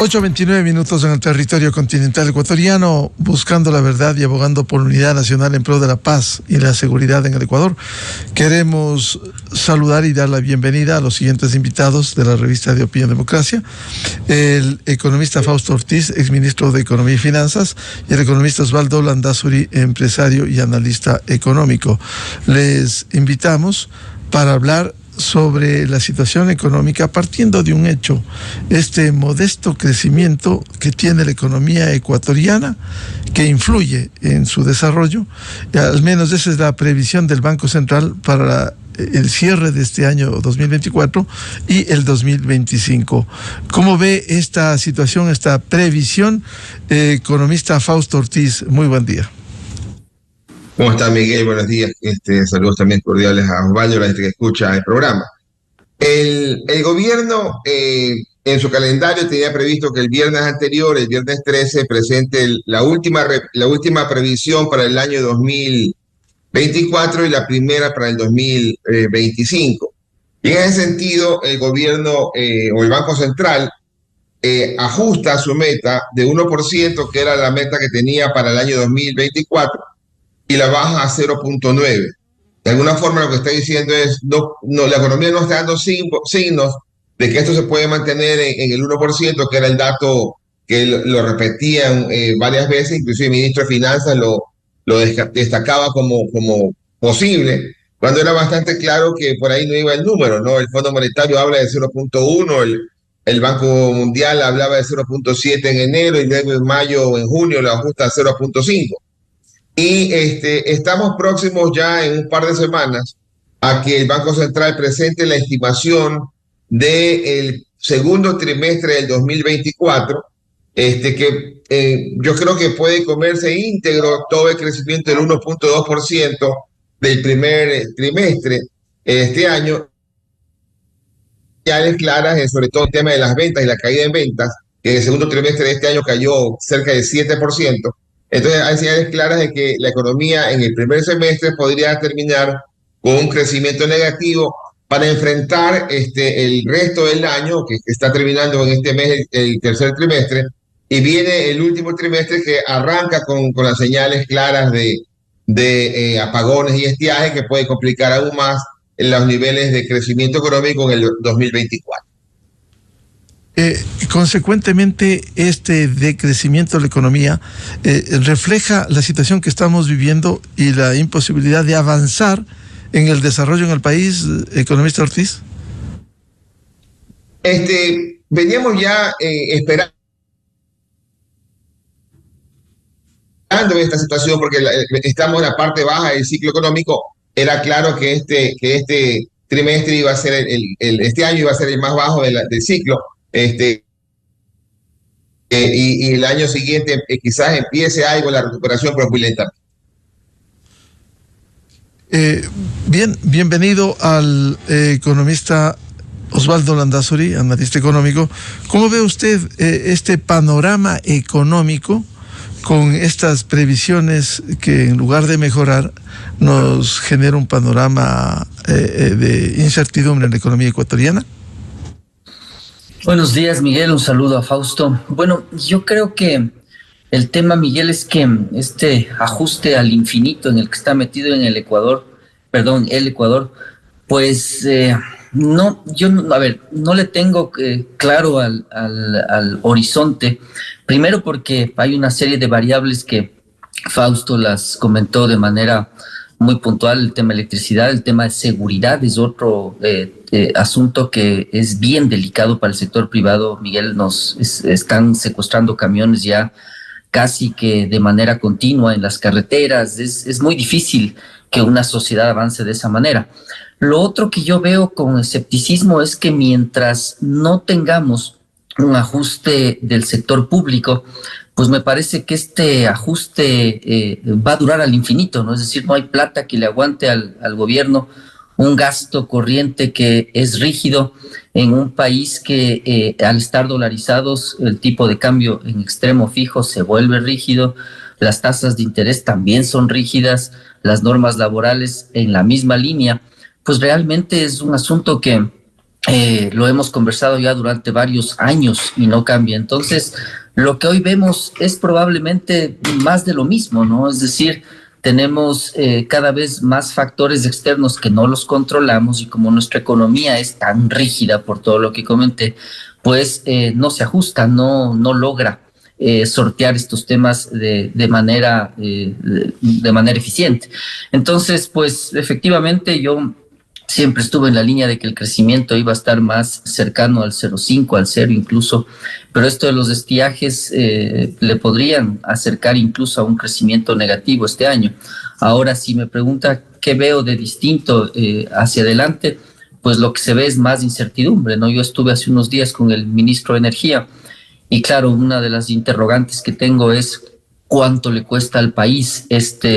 8:29 en el territorio continental ecuatoriano, buscando la verdad y abogando por unidad nacional en pro de la paz y la seguridad en el Ecuador. Queremos saludar y dar la bienvenida a los siguientes invitados de la revista de Opinión Democracia: el economista Fausto Ortiz, exministro de Economía y Finanzas, y el economista Osvaldo Landázuri, empresario y analista económico. Les invitamos para hablar sobre la situación económica, partiendo de un hecho: este modesto crecimiento que tiene la economía ecuatoriana, que influye en su desarrollo. Al menos esa es la previsión del Banco Central para el cierre de este año 2024 y el 2025. ¿Cómo ve esta situación, esta previsión, economista Fausto Ortiz? Muy buen día. ¿Cómo está, Miguel? Buenos días. Saludos también cordiales a Osvaldo, a la gente que escucha el programa. El gobierno en su calendario tenía previsto que el viernes anterior, el viernes 13, presente la última previsión para el año 2024 y la primera para el 2025. Y en ese sentido, el gobierno o el Banco Central ajusta su meta de 1%, que era la meta que tenía para el año 2024, y la baja a 0.9. De alguna forma lo que está diciendo es, la economía no está dando signos de que esto se puede mantener en el 1%, que era el dato que lo repetían varias veces, inclusive el ministro de Finanzas lo destacaba como posible, cuando era bastante claro que por ahí no iba el número, ¿no? El Fondo Monetario habla de 0.1, el Banco Mundial hablaba de 0.7 en enero, y luego en mayo o en junio lo ajusta a 0.5. Y estamos próximos ya en un par de semanas a que el Banco Central presente la estimación del segundo trimestre del 2024, que yo creo que puede comerse íntegro todo el crecimiento del 1.2% del primer trimestre este año. Señales claras, sobre todo el tema de las ventas y la caída en ventas, que en el segundo trimestre de este año cayó cerca del 7%. Entonces hay señales claras de que la economía en el primer semestre podría terminar con un crecimiento negativo para enfrentar el resto del año, que está terminando en este mes, el tercer trimestre, y viene el último trimestre que arranca con las señales claras de apagones y estiaje, que puede complicar aún más los niveles de crecimiento económico en el 2024. Consecuentemente, este decrecimiento de la economía refleja la situación que estamos viviendo y la imposibilidad de avanzar en el desarrollo en el país, economista Ortiz. Veníamos ya esperando esta situación porque estamos en la parte baja del ciclo económico. Era claro que este trimestre iba a ser este año iba a ser el más bajo del ciclo. Y el año siguiente quizás empiece algo la recuperación, pero muy lenta. Bienvenido al economista Osvaldo Landázuri, analista económico. ¿Cómo ve usted este panorama económico con estas previsiones que, en lugar de mejorar, nos genera un panorama de incertidumbre en la economía ecuatoriana? Buenos días, Miguel. Un saludo a Fausto. Bueno, yo creo que el tema, Miguel, es que este ajuste al infinito en el que está metido en el Ecuador, pues no le tengo claro al horizonte. Primero porque hay una serie de variables que Fausto las comentó de manera muy puntual. El tema de electricidad, el tema de seguridad es otro asunto que es bien delicado para el sector privado. Miguel, están secuestrando camiones ya casi que de manera continua en las carreteras. Es muy difícil que una sociedad avance de esa manera. Lo otro que yo veo con escepticismo es que mientras no tengamos un ajuste del sector público, pues me parece que este ajuste va a durar al infinito, ¿no? Es decir, no hay plata que le aguante al gobierno un gasto corriente que es rígido en un país que al estar dolarizados, el tipo de cambio en extremo fijo se vuelve rígido, las tasas de interés también son rígidas, las normas laborales en la misma línea. Pues realmente es un asunto que lo hemos conversado ya durante varios años y no cambia. Entonces, lo que hoy vemos es probablemente más de lo mismo, ¿no? Es decir, tenemos cada vez más factores externos que no los controlamos y como nuestra economía es tan rígida por todo lo que comenté, pues no se ajusta, no logra sortear estos temas de manera eficiente. Entonces, pues efectivamente yo siempre estuve en la línea de que el crecimiento iba a estar más cercano al 0,5, al 0 incluso, pero esto de los estiajes le podrían acercar incluso a un crecimiento negativo este año. Ahora, si me pregunta qué veo de distinto hacia adelante, pues lo que se ve es más incertidumbre, ¿no? Yo estuve hace unos días con el ministro de Energía y claro, una de las interrogantes que tengo es cuánto le cuesta al país esto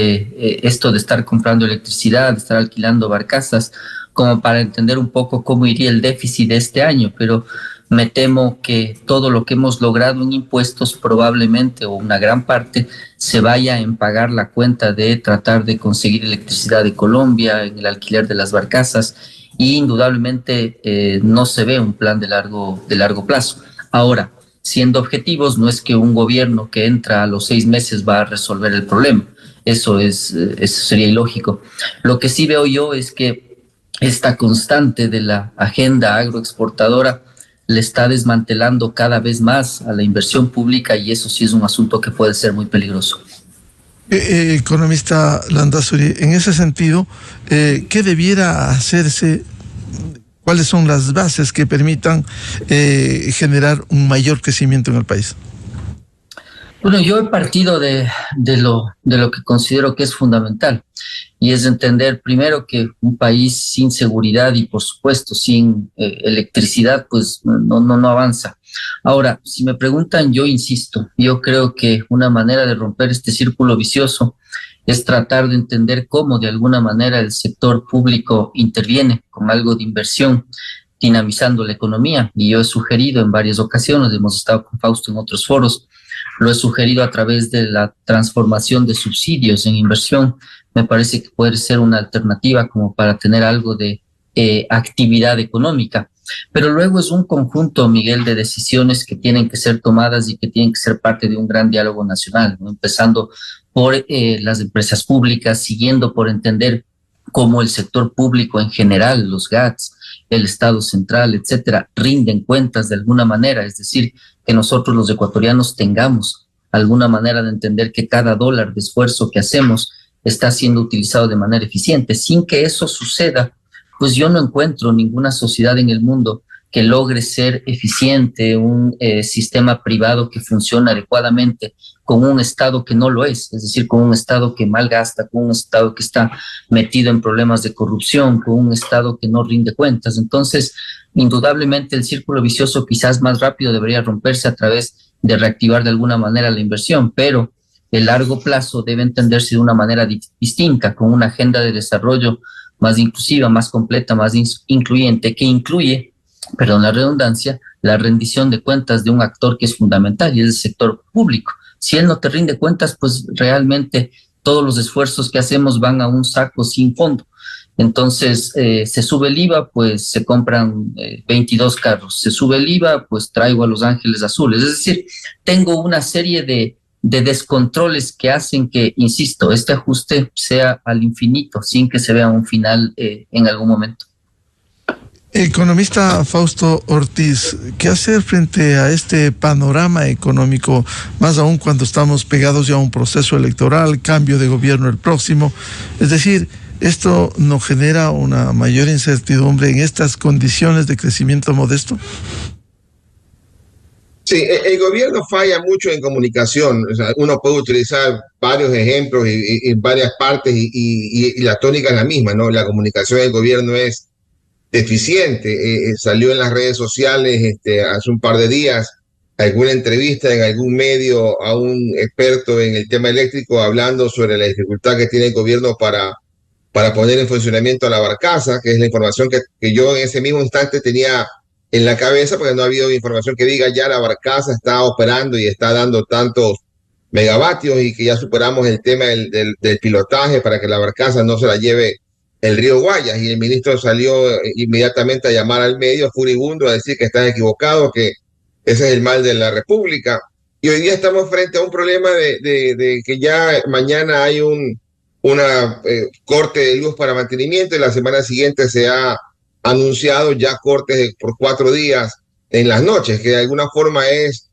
de estar comprando electricidad, de estar alquilando barcazas, como para entender un poco cómo iría el déficit de este año, pero me temo que todo lo que hemos logrado en impuestos probablemente, o una gran parte, se vaya en pagar la cuenta de tratar de conseguir electricidad de Colombia, en el alquiler de las barcazas, y indudablemente no se ve un plan de largo plazo. Ahora, siendo objetivos, no es que un gobierno que entra a los 6 meses va a resolver el problema. Eso sería ilógico. Lo que sí veo yo es que esta constante de la agenda agroexportadora le está desmantelando cada vez más a la inversión pública y eso sí es un asunto que puede ser muy peligroso. Economista Landazuri, en ese sentido, ¿qué debiera hacerse? ¿Cuáles son las bases que permitan generar un mayor crecimiento en el país? Bueno, yo he partido de lo que considero que es fundamental y es entender primero que un país sin seguridad y por supuesto sin electricidad pues no avanza. Ahora, si me preguntan, yo insisto, yo creo que una manera de romper este círculo vicioso es tratar de entender cómo de alguna manera el sector público interviene con algo de inversión, dinamizando la economía. Y yo he sugerido en varias ocasiones, hemos estado con Fausto en otros foros, lo he sugerido a través de la transformación de subsidios en inversión. Me parece que puede ser una alternativa como para tener algo de actividad económica. Pero luego es un conjunto, Miguel, de decisiones que tienen que ser tomadas y que tienen que ser parte de un gran diálogo nacional, ¿no? Empezando por las empresas públicas, siguiendo por entender cómo el sector público en general, los GATS, el Estado central, etcétera, rinden cuentas de alguna manera, es decir, que nosotros los ecuatorianos tengamos alguna manera de entender que cada dólar de esfuerzo que hacemos está siendo utilizado de manera eficiente. Sin que eso suceda, pues yo no encuentro ninguna sociedad en el mundo que logre ser eficiente, un sistema privado que funcione adecuadamente, con un Estado que no lo es decir, con un Estado que malgasta, con un Estado que está metido en problemas de corrupción, con un Estado que no rinde cuentas. Entonces, indudablemente el círculo vicioso quizás más rápido debería romperse a través de reactivar de alguna manera la inversión, pero el largo plazo debe entenderse de una manera distinta, con una agenda de desarrollo más inclusiva, más completa, más incluyente, que incluye, perdón la redundancia, la rendición de cuentas de un actor que es fundamental y es el sector público. Si él no te rinde cuentas, pues realmente todos los esfuerzos que hacemos van a un saco sin fondo. Entonces, se sube el IVA, pues se compran 22 carros. Se sube el IVA, pues traigo a Los Ángeles Azules. Es decir, tengo una serie de descontroles que hacen que, insisto, este ajuste sea al infinito, sin que se vea un final en algún momento. Economista Fausto Ortiz, ¿qué hacer frente a este panorama económico, más aún cuando estamos pegados ya a un proceso electoral, cambio de gobierno el próximo? Es decir, ¿esto no genera una mayor incertidumbre en estas condiciones de crecimiento modesto? Sí, el gobierno falla mucho en comunicación. O sea, uno puede utilizar varios ejemplos y varias partes y la tónica es la misma, ¿no? La comunicación del gobierno es deficiente. Salió en las redes sociales hace un par de días alguna entrevista en algún medio a un experto en el tema eléctrico hablando sobre la dificultad que tiene el gobierno para poner en funcionamiento a la barcaza, que es la información que yo en ese mismo instante tenía en la cabeza, porque no ha habido información que diga ya la barcaza está operando y está dando tantos megavatios y que ya superamos el tema del pilotaje para que la barcaza no se la lleve el río Guayas, y el ministro salió inmediatamente a llamar al medio furibundo a decir que están equivocados, que ese es el mal de la República. Y hoy día estamos frente a un problema de que ya mañana hay una corte de luz para mantenimiento, y la semana siguiente se ha anunciado ya cortes por 4 días en las noches, que de alguna forma es,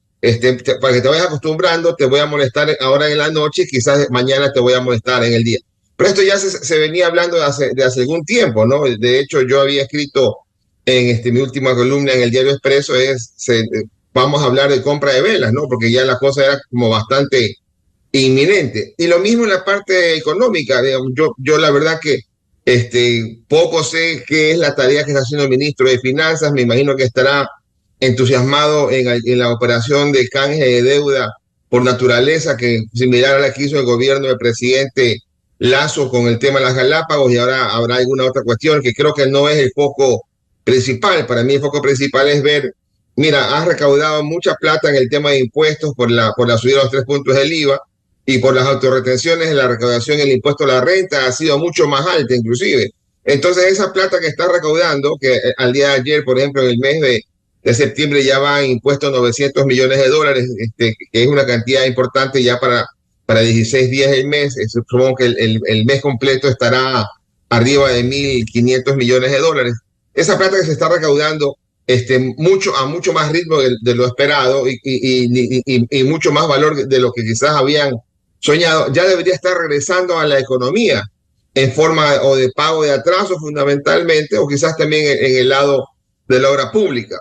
para que te vayas acostumbrando, te voy a molestar ahora en la noche, quizás mañana te voy a molestar en el día. Pero esto ya se venía hablando de hace algún tiempo, ¿no? De hecho, yo había escrito en mi última columna en el Diario Expreso, vamos a hablar de compra de velas, ¿no? Porque ya la cosa era como bastante inminente. Y lo mismo en la parte económica. Digamos, yo la verdad que poco sé qué es la tarea que está haciendo el ministro de Finanzas. Me imagino que estará entusiasmado en la operación de canje de deuda por naturaleza, que similar a la que hizo el gobierno del presidente Lazo con el tema de las Galápagos, y ahora habrá alguna otra cuestión que creo que no es el foco principal. Para mí el foco principal es ver, mira, has recaudado mucha plata en el tema de impuestos por la subida de los 3 puntos del IVA, y por las autorretenciones de la recaudación del impuesto a la renta ha sido mucho más alta inclusive. Entonces esa plata que está recaudando, que al día de ayer, por ejemplo, en el mes de septiembre ya va en impuestos $900 millones, que es una cantidad importante ya para 16 días del mes. Supongo que el mes completo estará arriba de $1.500 millones. Esa plata que se está recaudando a mucho más ritmo de lo esperado, y mucho más valor de lo que quizás habían soñado, ya debería estar regresando a la economía en forma o de pago de atraso fundamentalmente, o quizás también en el lado de la obra pública.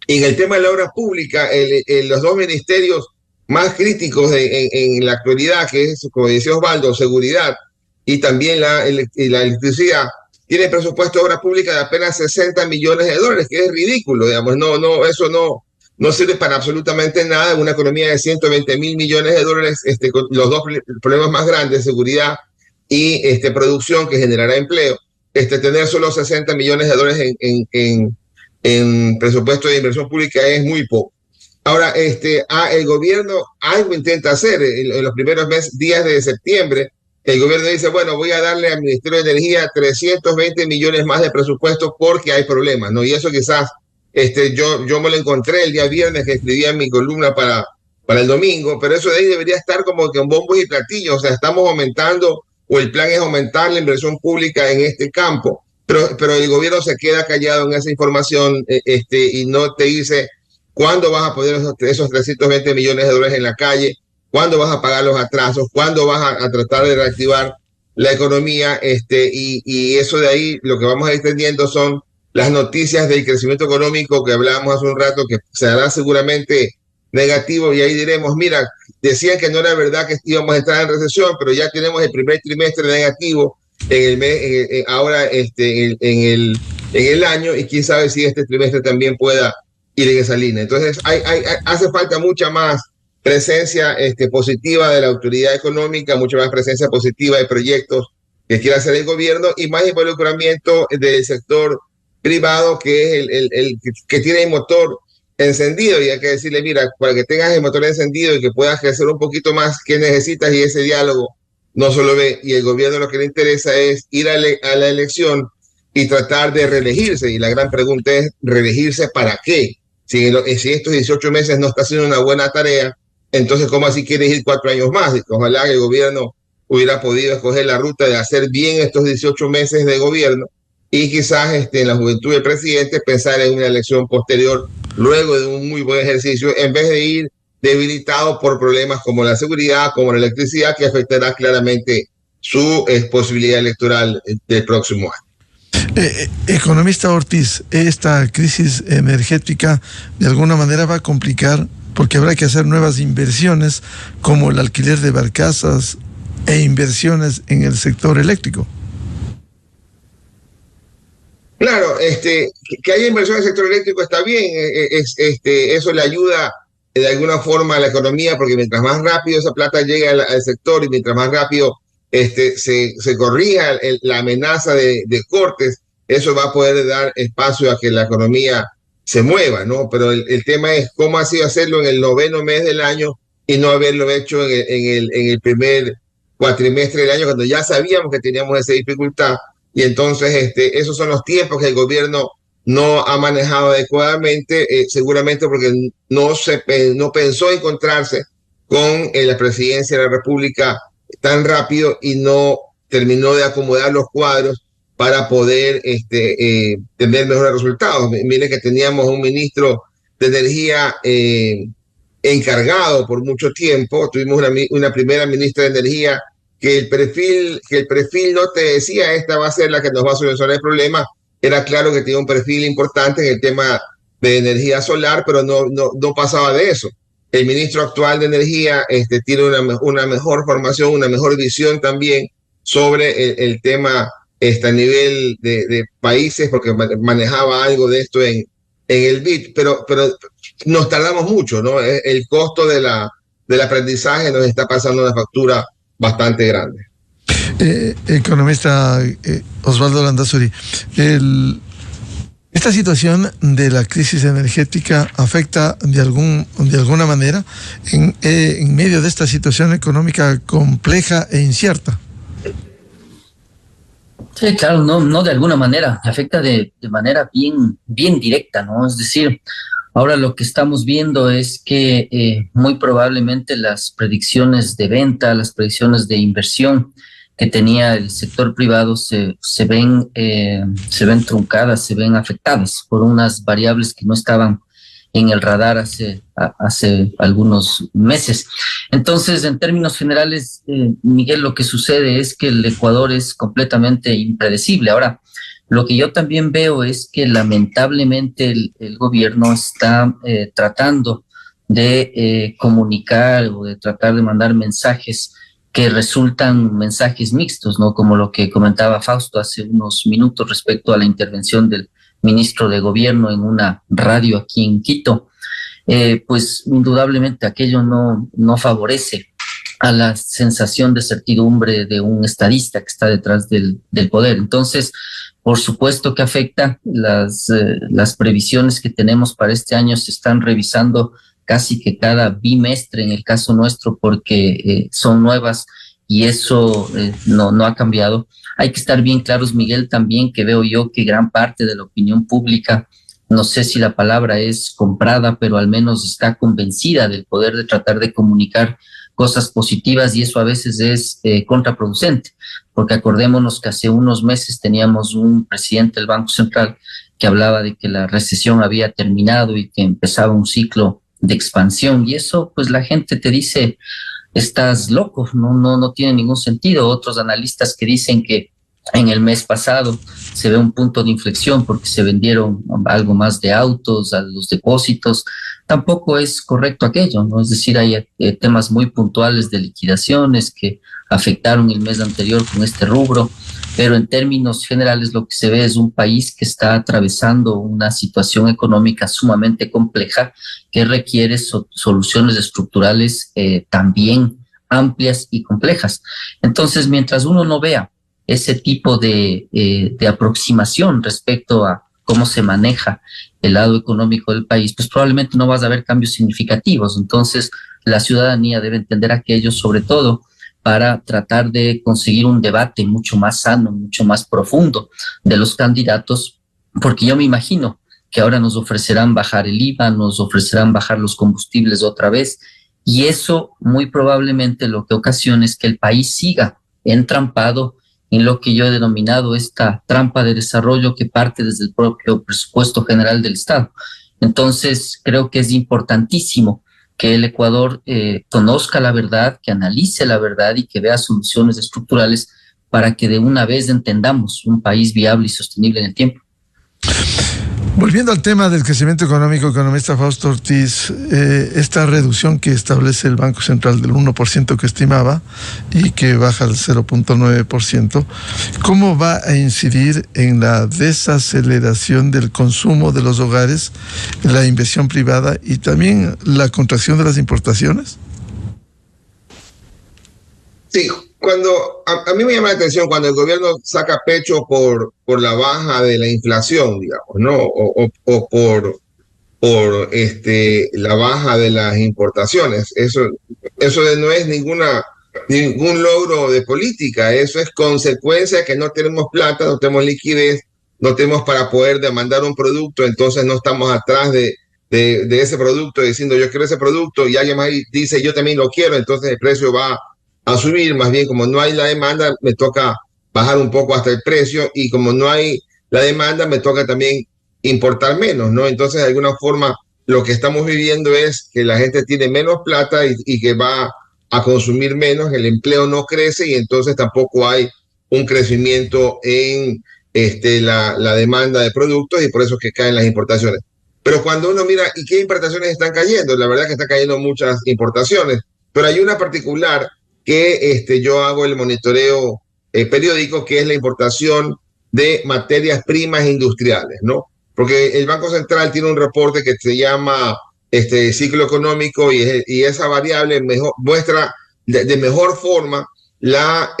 Y en el tema de la obra pública, los 2 ministerios más críticos en la actualidad, que es, como decía Osvaldo, seguridad y también la electricidad, tienen presupuesto de obra pública de apenas $60 millones, que es ridículo, digamos. Eso no sirve para absolutamente nada en una economía de $120 millones, con los 2 problemas más grandes, seguridad y producción, que generará empleo. Tener solo $60 millones en presupuesto de inversión pública es muy poco. Ahora, el gobierno algo intenta hacer. En los primeros días de septiembre, el gobierno dice, bueno, voy a darle al Ministerio de Energía 320 millones más de presupuesto porque hay problemas, ¿no? Y eso quizás, yo me lo encontré el día viernes, que escribía en mi columna para el domingo, pero eso de ahí debería estar como que en bombos y platillos. O sea, estamos aumentando, o el plan es aumentar la inversión pública en este campo, pero el gobierno se queda callado en esa información, y no te dice cuándo vas a poner esos 320 millones de dólares en la calle, cuándo vas a pagar los atrasos, cuándo vas a tratar de reactivar la economía, y eso de ahí lo que vamos a ir teniendo son las noticias del crecimiento económico que hablábamos hace un rato, que se hará seguramente negativo, y ahí diremos, mira, decían que no era verdad que íbamos a entrar en recesión, pero ya tenemos el primer trimestre negativo en el mes, ahora en el año, y quién sabe si este trimestre también pueda ir en esa línea. Entonces hace falta mucha más presencia positiva de la autoridad económica, mucha más presencia positiva de proyectos que quiera hacer el gobierno, y más involucramiento del sector privado, que es el que tiene el motor encendido, y hay que decirle, mira, para que tengas el motor encendido y que puedas crecer un poquito más, ¿qué necesitas? Y ese diálogo no solo ve, y el gobierno lo que le interesa es ir a la elección y tratar de reelegirse, y la gran pregunta es, ¿reelegirse para qué? Si estos 18 meses no está haciendo una buena tarea, entonces ¿cómo así quieres ir 4 años más? Ojalá el gobierno hubiera podido escoger la ruta de hacer bien estos 18 meses de gobierno, y quizás en la juventud del presidente pensar en una elección posterior luego de un muy buen ejercicio, en vez de ir debilitado por problemas como la seguridad, como la electricidad, que afectará claramente su posibilidad electoral del próximo año. Economista Ortiz, esta crisis energética de alguna manera va a complicar, porque habrá que hacer nuevas inversiones como el alquiler de barcazas e inversiones en el sector eléctrico. Claro, que haya inversión en el sector eléctrico está bien, eso le ayuda de alguna forma a la economía, porque mientras más rápido esa plata llega al sector, y mientras más rápido se corrija la amenaza de cortes, eso va a poder dar espacio a que la economía se mueva, ¿no? Pero el tema es cómo ha sido hacerlo en el 9º mes del año y no haberlo hecho en el primer cuatrimestre del año, cuando ya sabíamos que teníamos esa dificultad. y entonces esos son los tiempos que el gobierno no ha manejado adecuadamente, seguramente porque no pensó encontrarse con la presidencia de la República tan rápido y no terminó de acomodar los cuadros para poder tener mejores resultados. Mire que teníamos un ministro de Energía encargado por mucho tiempo, tuvimos una primera ministra de Energía que el perfil no te decía esta va a ser la que nos va a solucionar el problema. Era claro que tenía un perfil importante en el tema de energía solar, pero no pasaba de eso. El ministro actual de Energía tiene una mejor formación, una mejor visión también sobre el tema a nivel de países, porque manejaba algo de esto en el BID, pero nos tardamos mucho, ¿no? El costo del aprendizaje nos está pasando una factura bastante grande. Economista Osvaldo Landazuri, ¿esta situación de la crisis energética afecta de alguna manera en medio de esta situación económica compleja e incierta? Sí, claro, no de alguna manera, afecta de manera bien directa, ¿no? Es decir, ahora lo que estamos viendo es que muy probablemente las predicciones de venta, las predicciones de inversión que tenía el sector privado se ven truncadas, se ven afectadas por unas variables que no estaban en el radar hace algunos meses. Entonces, en términos generales, Miguel, lo que sucede es que el Ecuador es completamente impredecible. Ahora, lo que yo también veo es que lamentablemente el gobierno está tratando de comunicar o de tratar de mandar mensajes que resultan mensajes mixtos, ¿no? Como lo que comentaba Fausto hace unos minutos respecto a la intervención del ministro de Gobierno en una radio aquí en Quito. Pues indudablemente aquello no favorece a la sensación de certidumbre de un estadista que está detrás del poder. Entonces, por supuesto que afecta. Las previsiones que tenemos para este año se están revisando casi que cada bimestre en el caso nuestro porque son nuevas y eso no ha cambiado. Hay que estar bien claros, Miguel, también que veo yo que gran parte de la opinión pública, no sé si la palabra es comprada, pero al menos está convencida del poder de tratar de comunicar cosas positivas y eso a veces es contraproducente, porque acordémonos que hace unos meses teníamos un presidente del Banco Central que hablaba de que la recesión había terminado y que empezaba un ciclo de expansión y eso pues la gente te dice estás loco, no tiene ningún sentido. Otros analistas que dicen que en el mes pasado se ve un punto de inflexión porque se vendieron algo más de autos a los depósitos. Tampoco es correcto aquello, ¿no? Es decir, hay temas muy puntuales de liquidaciones que afectaron el mes anterior con este rubro, pero en términos generales lo que se ve es un país que está atravesando una situación económica sumamente compleja que requiere soluciones estructurales también amplias y complejas. Entonces, mientras uno no vea ese tipo de aproximación respecto a cómo se maneja el lado económico del país, pues probablemente no vas a ver cambios significativos. Entonces, la ciudadanía debe entender aquello, sobre todo para tratar de conseguir un debate mucho más sano, mucho más profundo de los candidatos, porque yo me imagino que ahora nos ofrecerán bajar el IVA, nos ofrecerán bajar los combustibles otra vez, y eso muy probablemente lo que ocasiona es que el país siga entrampado en lo que yo he denominado esta trampa de desarrollo que parte desde el propio presupuesto general del Estado. Entonces, creo que es importantísimo que el Ecuador conozca la verdad, que analice la verdad y que vea soluciones estructurales para que de una vez entendamos un país viable y sostenible en el tiempo. Volviendo al tema del crecimiento económico, economista Fausto Ortiz, esta reducción que establece el Banco Central del 1% que estimaba y que baja al 0.9%, ¿cómo va a incidir en la desaceleración del consumo de los hogares, la inversión privada y también la contracción de las importaciones? Sí, a mí me llama la atención cuando el gobierno saca pecho por la baja de la inflación, digamos, ¿no? O por la baja de las importaciones. Eso no es ninguna ningún logro de política, eso es consecuencia de que no tenemos plata, no tenemos liquidez, no tenemos para poder demandar un producto, entonces no estamos atrás de ese producto diciendo yo quiero ese producto y alguien más dice yo también lo quiero, entonces el precio va a subir, más bien como no hay la demanda me toca bajar un poco hasta el precio y como no hay la demanda me toca también importar menos, ¿no? Entonces de alguna forma lo que estamos viviendo es que la gente tiene menos plata y que va a consumir menos, el empleo no crece y entonces tampoco hay un crecimiento en la demanda de productos y por eso es que caen las importaciones. Pero cuando uno mira, ¿y qué importaciones están cayendo? La verdad que están cayendo muchas importaciones, pero hay una particular que yo hago el monitoreo periódico, que es la importación de materias primas industriales, ¿no? Porque el Banco Central tiene un reporte que se llama ciclo económico y esa variable muestra de mejor forma la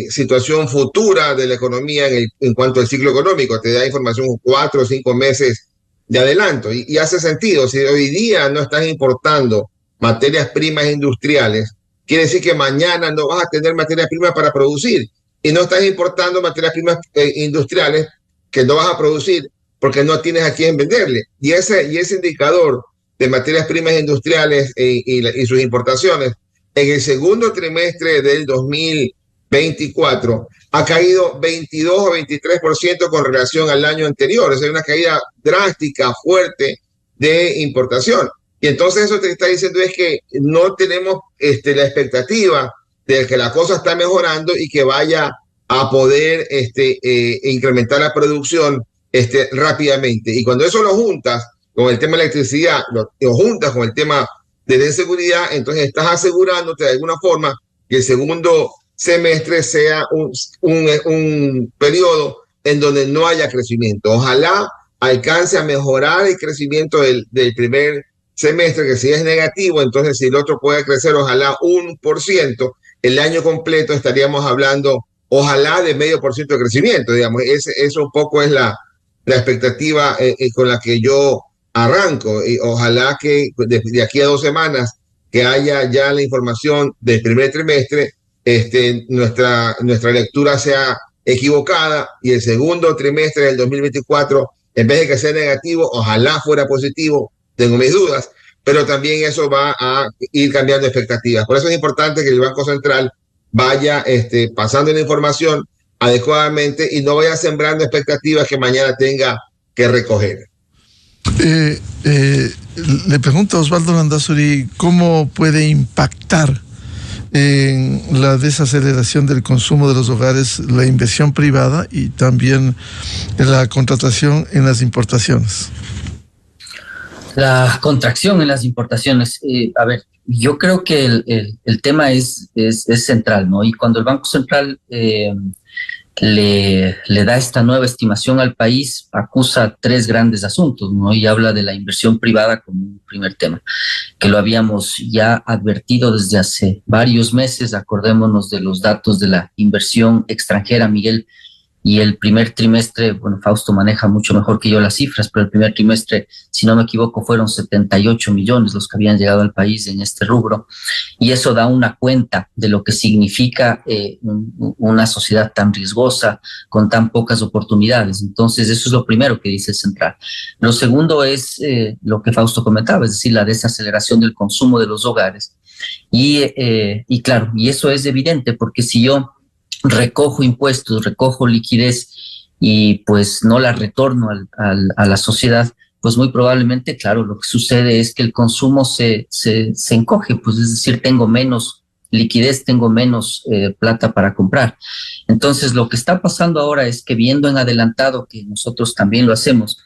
situación futura de la economía en cuanto al ciclo económico. Te da información 4 o 5 meses de adelanto y hace sentido. Si hoy día no estás importando materias primas industriales, quiere decir que mañana no vas a tener materias primas para producir y no estás importando materias primas industriales que no vas a producir porque no tienes a quién venderle. Y ese indicador de materias primas industriales y sus importaciones en el segundo trimestre del 2024 ha caído 22 o 23% con relación al año anterior. Es una caída drástica, fuerte de importación. Y entonces eso te está diciendo es que no tenemos la expectativa de que la cosa está mejorando y que vaya a poder incrementar la producción rápidamente. Y cuando eso lo juntas con el tema de electricidad, lo juntas con el tema de la inseguridad, entonces estás asegurándote de alguna forma que el segundo semestre sea un periodo en donde no haya crecimiento. Ojalá alcance a mejorar el crecimiento del primer semestre, que si es negativo, entonces si el otro puede crecer, ojalá 1%, el año completo estaríamos hablando, ojalá de 0,5% de crecimiento, digamos. Eso un poco es la expectativa con la que yo arranco. Y ojalá que de aquí a 2 semanas que haya ya la información del primer trimestre, nuestra lectura sea equivocada y el segundo trimestre del 2024, en vez de que sea negativo, ojalá fuera positivo. Tengo mis dudas, pero también eso va a ir cambiando expectativas. Por eso es importante que el Banco Central vaya pasando la información adecuadamente y no vaya sembrando expectativas que mañana tenga que recoger. Le pregunto a Osvaldo Landázuri cómo puede impactar en la desaceleración del consumo de los hogares la inversión privada y también la contratación en las importaciones. La contracción en las importaciones. A ver, yo creo que el tema es central, ¿no? Y cuando el Banco Central le da esta nueva estimación al país, acusa 3 grandes asuntos, ¿no? Y habla de la inversión privada como un primer tema, que lo habíamos ya advertido desde hace varios meses. Acordémonos de los datos de la inversión extranjera, Miguel. Y el primer trimestre, bueno, Fausto maneja mucho mejor que yo las cifras, pero el primer trimestre, si no me equivoco, fueron 78 millones los que habían llegado al país en este rubro. Y eso da una cuenta de lo que significa una sociedad tan riesgosa, con tan pocas oportunidades. Entonces, eso es lo primero que dice el Central. Lo segundo es lo que Fausto comentaba, es decir, la desaceleración del consumo de los hogares. Y claro, y eso es evidente, porque si yo recojo impuestos, recojo liquidez y pues no la retorno a la sociedad, pues muy probablemente, claro, lo que sucede es que el consumo se encoge, pues es decir, tengo menos liquidez, tengo menos plata para comprar. Entonces, lo que está pasando ahora es que, viendo en adelantado, que nosotros también lo hacemos,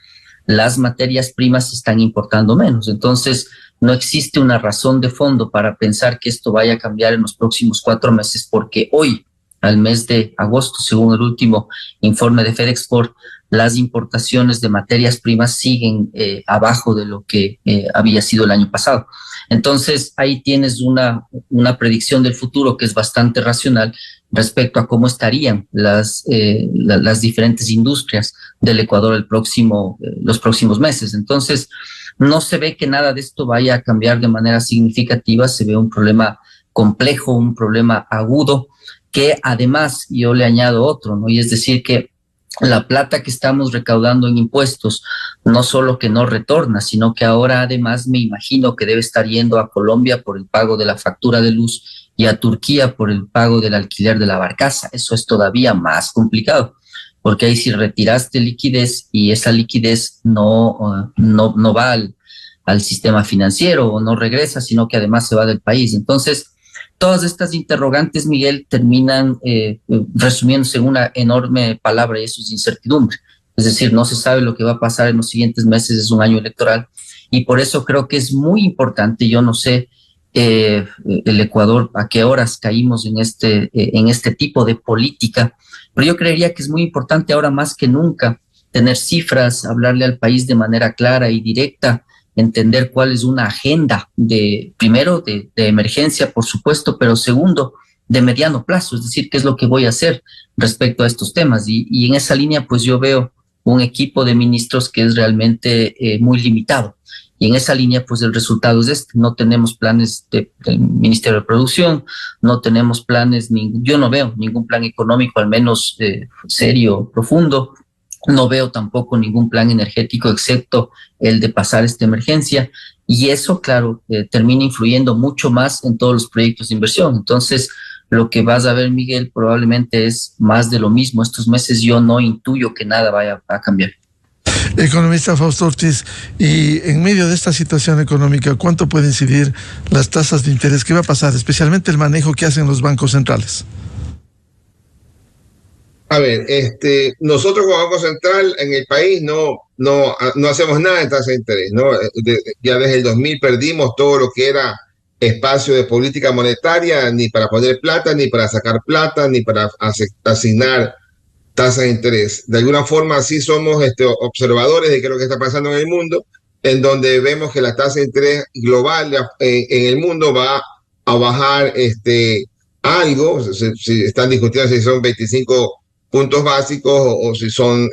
las materias primas se están importando menos. Entonces, no existe una razón de fondo para pensar que esto vaya a cambiar en los próximos 4 meses, porque hoy, al mes de agosto, según el último informe de FedExport, las importaciones de materias primas siguen abajo de lo que había sido el año pasado. Entonces, ahí tienes una predicción del futuro que es bastante racional respecto a cómo estarían las diferentes industrias del Ecuador los próximos meses. Entonces, no se ve que nada de esto vaya a cambiar de manera significativa, se ve un problema complejo, un problema agudo, que además yo le añado otro, ¿no? Y es decir que la plata que estamos recaudando en impuestos no solo que no retorna, sino que ahora además me imagino que debe estar yendo a Colombia por el pago de la factura de luz y a Turquía por el pago del alquiler de la barcaza. Eso es todavía más complicado, porque ahí si retiraste liquidez y esa liquidez no va al sistema financiero o no regresa, sino que además se va del país. Entonces, todas estas interrogantes, Miguel, terminan resumiéndose en una enorme palabra y eso es incertidumbre. Es decir, no se sabe lo que va a pasar en los siguientes meses, es un año electoral y por eso creo que es muy importante, yo no sé el Ecuador a qué horas caímos en este tipo de política, pero yo creería que es muy importante ahora más que nunca tener cifras, hablarle al país de manera clara y directa, entender cuál es una agenda primero, de emergencia, por supuesto, pero segundo, de mediano plazo, es decir, qué es lo que voy a hacer respecto a estos temas. Y en esa línea, pues yo veo un equipo de ministros que es realmente muy limitado. Y en esa línea, pues el resultado es este. No tenemos planes del Ministerio de Producción, no tenemos planes, yo no veo ningún plan económico, al menos serio, profundo. No veo tampoco ningún plan energético excepto el de pasar esta emergencia y eso, claro, termina influyendo mucho más en todos los proyectos de inversión. Entonces, lo que vas a ver, Miguel, probablemente es más de lo mismo. Estos meses yo no intuyo que nada vaya a cambiar. Economista Fausto Ortiz, y en medio de esta situación económica, ¿cuánto pueden incidir las tasas de interés? ¿Qué va a pasar? Especialmente el manejo que hacen los bancos centrales. A ver, nosotros como Banco Central en el país no hacemos nada en tasa de interés, ¿no? Ya desde el 2000 perdimos todo lo que era espacio de política monetaria, ni para poner plata, ni para sacar plata, ni para asignar tasas de interés. De alguna forma sí somos observadores de qué es lo que está pasando en el mundo, en donde vemos que la tasa de interés global en el mundo va a bajar algo, si están discutiendo si son 25 puntos básicos o si son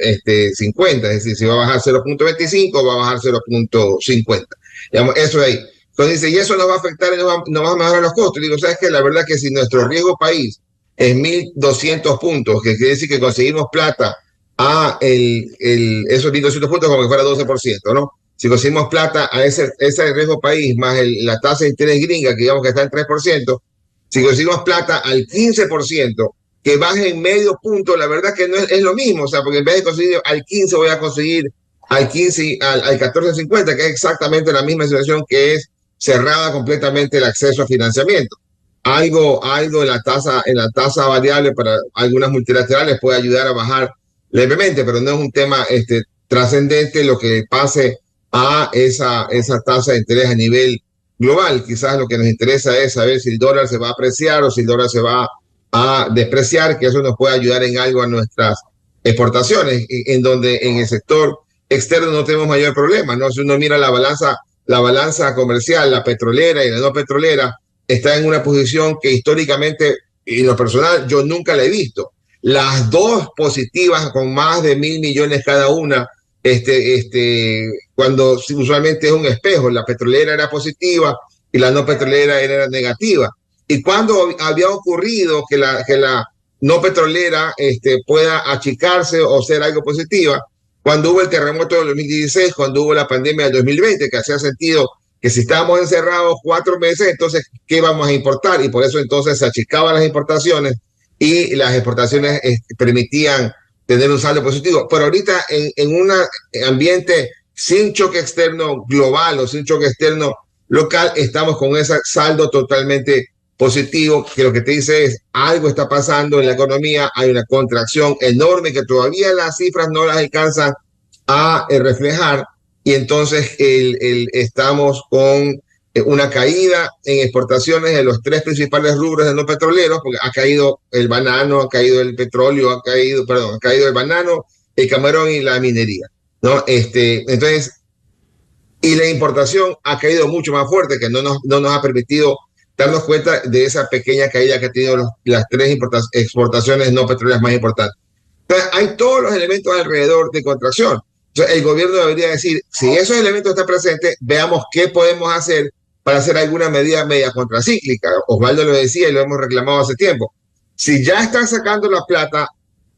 50, es decir, si va a bajar 0.25 o va a bajar 0.50. Digamos, eso ahí. Entonces dice, y eso nos va a afectar y nos va a mejorar los costos. Y digo, ¿sabes qué? La verdad que si nuestro riesgo país es 1.200 puntos, que quiere decir que conseguimos plata a esos 1.200 puntos como que fuera 12%, ¿no? Si conseguimos plata a ese riesgo país más la tasa de interés gringa, que digamos que está en 3%, si conseguimos plata al 15%, que baje en medio punto, la verdad que no es lo mismo, o sea, porque en vez de conseguir al 15 voy a conseguir al 15, al 14.50, que es exactamente la misma situación que es cerrada completamente el acceso a financiamiento. Algo en la tasa variable para algunas multilaterales puede ayudar a bajar levemente, pero no es un tema trascendente lo que pase a esa tasa de interés a nivel global. Quizás lo que nos interesa es saber si el dólar se va a apreciar o si el dólar se va a despreciar, que eso nos puede ayudar en algo a nuestras exportaciones, en donde en el sector externo no tenemos mayor problema, ¿no? Si uno mira la balanza comercial, la petrolera y la no petrolera, está en una posición que históricamente, y en lo personal, yo nunca la he visto. Las dos positivas con más de 1.000 millones cada una, cuando usualmente es un espejo, la petrolera era positiva y la no petrolera era negativa. Y cuando había ocurrido que la no petrolera pueda achicarse o ser algo positiva, cuando hubo el terremoto del 2016, cuando hubo la pandemia del 2020, que hacía sentido que si estábamos encerrados 4 meses, entonces, ¿qué vamos a importar? Y por eso entonces se achicaban las importaciones y las exportaciones permitían tener un saldo positivo. Pero ahorita en un ambiente sin choque externo global o sin choque externo local, estamos con ese saldo totalmente positivo, que lo que te dice es algo está pasando en la economía, hay una contracción enorme que todavía las cifras no las alcanzan a reflejar y entonces estamos con una caída en exportaciones de los 3 principales rubros de no petroleros, porque ha caído el banano, ha caído el petróleo, ha caído el banano, el camarón y la minería, ¿no? Entonces, y la importación ha caído mucho más fuerte, que no nos ha permitido darnos cuenta de esa pequeña caída que ha tenido las 3 exportaciones no petroleras más importantes. Entonces, hay todos los elementos alrededor de contracción. Entonces, el gobierno debería decir, si esos elementos están presentes, veamos qué podemos hacer para hacer alguna medida media contracíclica. Osvaldo lo decía y lo hemos reclamado hace tiempo. Si ya están sacando la plata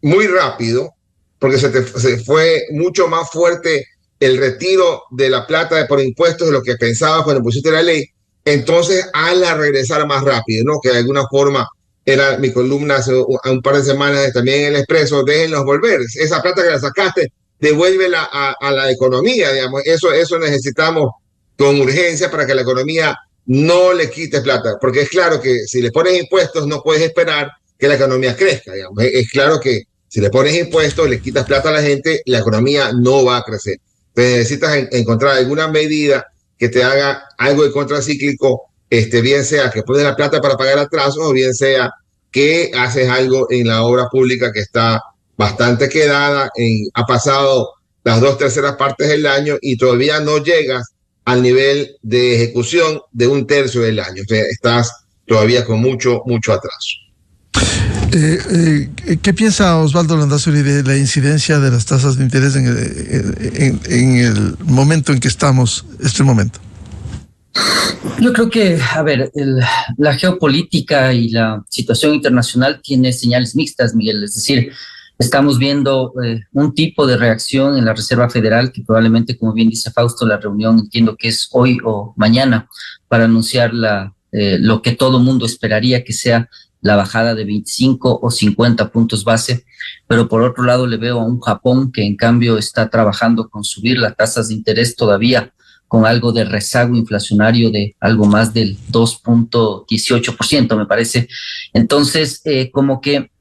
muy rápido, porque se fue mucho más fuerte el retiro de la plata por impuestos de lo que pensaba cuando pusiste la ley, entonces hazla regresar más rápido, ¿no? Que de alguna forma era mi columna hace un par de semanas también en El Expreso, déjenlos volver. Esa plata que la sacaste, devuélvela a la economía, digamos. Eso necesitamos con urgencia para que la economía no le quite plata, porque es claro que si le pones impuestos no puedes esperar que la economía crezca, digamos. Es claro que si le pones impuestos, le quitas plata a la gente, la economía no va a crecer. Entonces necesitas encontrar alguna medida que te haga algo de contracíclico, bien sea que pones la plata para pagar atrasos o bien sea que haces algo en la obra pública que está bastante quedada, ha pasado las 2/3 partes del año y todavía no llegas al nivel de ejecución de 1/3 del año. O sea, estás todavía con mucho atraso. ¿Qué piensa Osvaldo Landázuri de la incidencia de las tasas de interés en el momento en que estamos, este momento? Yo creo que, a ver, la geopolítica y la situación internacional tiene señales mixtas, Miguel. Es decir, estamos viendo un tipo de reacción en la Reserva Federal que probablemente, como bien dice Fausto, la reunión entiendo que es hoy o mañana para anunciar lo que todo mundo esperaría que sea la bajada de 25 o 50 puntos base, pero por otro lado le veo a un Japón que en cambio está trabajando con subir las tasas de interés todavía con algo de rezago inflacionario de algo más del 2.18%, me parece. Entonces, como que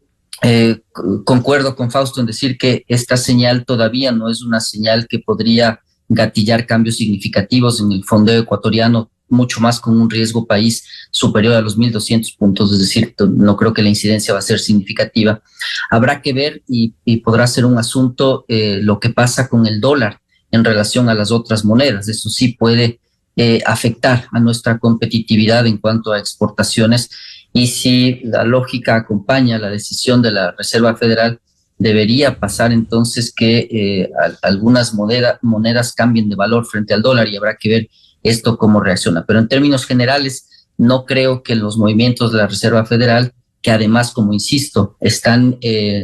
concuerdo con Fausto en decir que esta señal todavía no es una señal que podría gatillar cambios significativos en el fondeo ecuatoriano, mucho más con un riesgo país superior a los 1.200 puntos, es decir, no creo que la incidencia va a ser significativa. Habrá que ver y podrá ser un asunto lo que pasa con el dólar en relación a las otras monedas. Eso sí puede afectar a nuestra competitividad en cuanto a exportaciones, y si la lógica acompaña la decisión de la Reserva Federal, debería pasar entonces que algunas monedas cambien de valor frente al dólar, y habrá que ver esto cómo reacciona. Pero en términos generales, no creo que los movimientos de la Reserva Federal, que además, como insisto,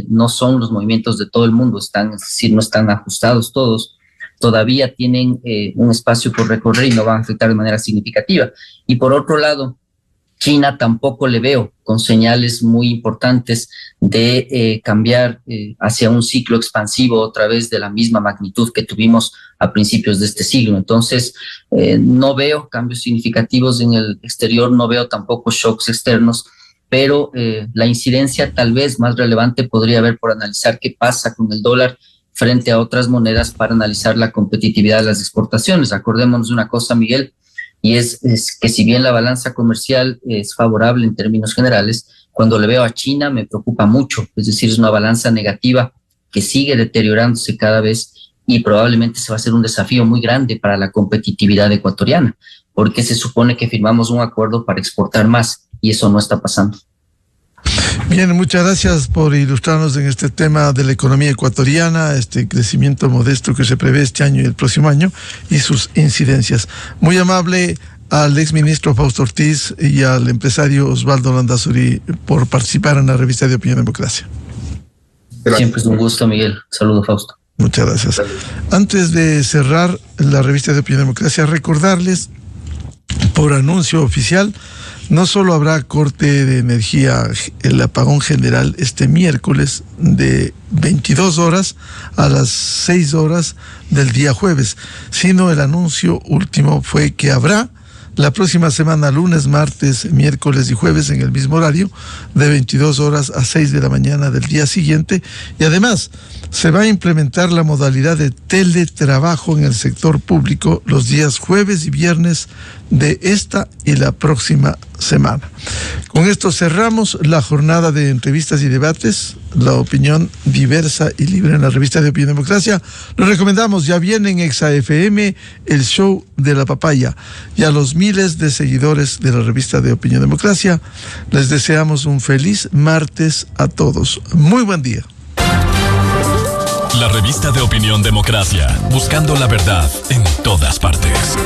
no son los movimientos de todo el mundo, es decir, no están ajustados todos, todavía tienen un espacio por recorrer y no van a afectar de manera significativa. Y por otro lado, China tampoco le veo con señales muy importantes de cambiar hacia un ciclo expansivo otra vez de la misma magnitud que tuvimos a principios de este siglo. Entonces, no veo cambios significativos en el exterior, no veo tampoco shocks externos, pero la incidencia tal vez más relevante podría haber por analizar qué pasa con el dólar frente a otras monedas para analizar la competitividad de las exportaciones. Acordémonos de una cosa, Miguel, y es que si bien la balanza comercial es favorable en términos generales, cuando le veo a China me preocupa mucho, es decir, es una balanza negativa que sigue deteriorándose cada vez y probablemente se va a hacer un desafío muy grande para la competitividad ecuatoriana, porque se supone que firmamos un acuerdo para exportar más y eso no está pasando. Bien, muchas gracias por ilustrarnos en este tema de la economía ecuatoriana, este crecimiento modesto que se prevé este año y el próximo año y sus incidencias. Muy amable al exministro Fausto Ortiz y al empresario Osvaldo Landázuri por participar en la revista de Opinión Democracia. Gracias. Siempre es un gusto, Miguel. Saludos, Fausto. Muchas gracias. Antes de cerrar la revista de Opinión Democracia, recordarles por anuncio oficial, no solo habrá corte de energía, el apagón general este miércoles de 22 horas a las 6 horas del día jueves, sino el anuncio último fue que habrá la próxima semana, lunes, martes, miércoles y jueves en el mismo horario, de 22 horas a 6 de la mañana del día siguiente, y además se va a implementar la modalidad de teletrabajo en el sector público los días jueves y viernes de esta y la próxima semana. Con esto cerramos la jornada de entrevistas y debates, la opinión diversa y libre en la revista de Opinión Democracia. Lo recomendamos, ya viene en Exa FM el show de la papaya, y a los miles de seguidores de la revista de Opinión Democracia les deseamos un feliz martes a todos. Muy buen día. La revista de Opinión Democracia, buscando la verdad en todas partes.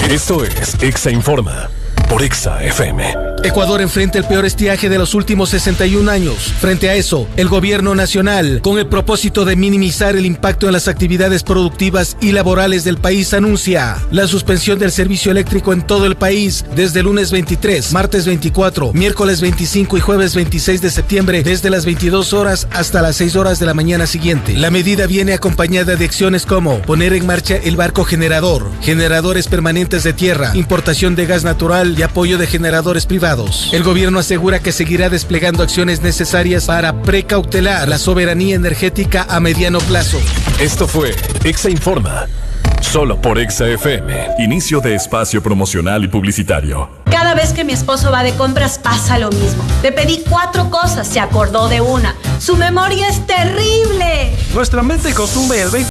Esto es Exa Informa por Exa FM. Ecuador enfrenta el peor estiaje de los últimos 61 años. Frente a eso, el gobierno nacional, con el propósito de minimizar el impacto en las actividades productivas y laborales del país, anuncia la suspensión del servicio eléctrico en todo el país desde el lunes 23, martes 24, miércoles 25 y jueves 26 de septiembre desde las 22 horas hasta las 6 horas de la mañana siguiente. La medida viene acompañada de acciones como poner en marcha el barco generador, generadores permanentes de tierra, importación de gas natural y apoyo de generadores privados. El gobierno asegura que seguirá desplegando acciones necesarias para precautelar la soberanía energética a mediano plazo. Esto fue Exa Informa, solo por Exa FM. Inicio de espacio promocional y publicitario. Cada vez que mi esposo va de compras pasa lo mismo. Le pedí 4 cosas, se acordó de una. Su memoria es terrible. Nuestra mente consume el 20%